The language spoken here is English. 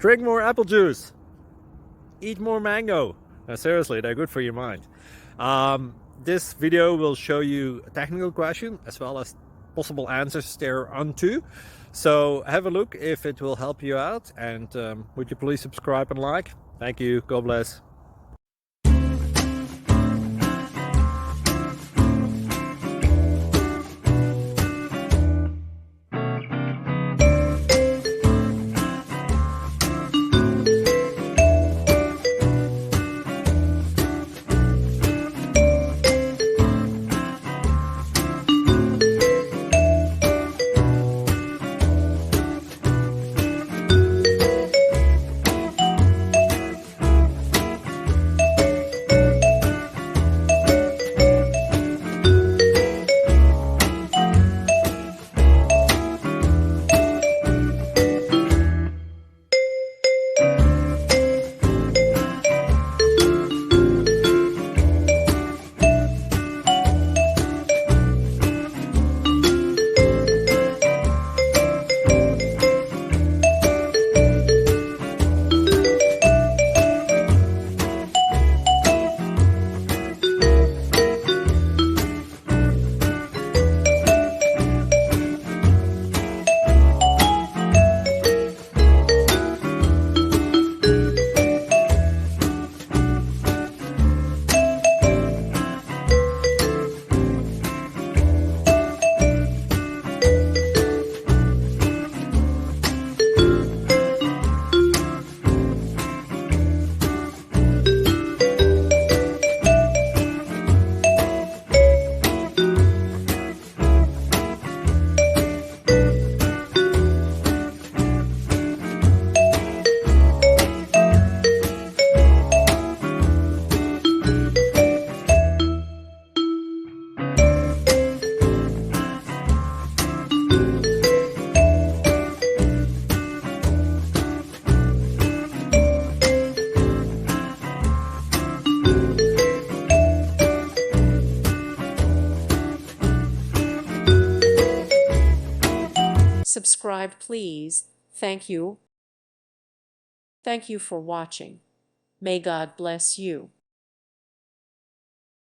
Drink more apple juice. Eat more mango. Now, seriously, they're good for your mind. This video will show you a technical question as well as possible answers thereunto. So have a look if it will help you out, and would you please subscribe and like? Thank you. God bless. Subscribe, please. Thank you. Thank you for watching. May God bless you.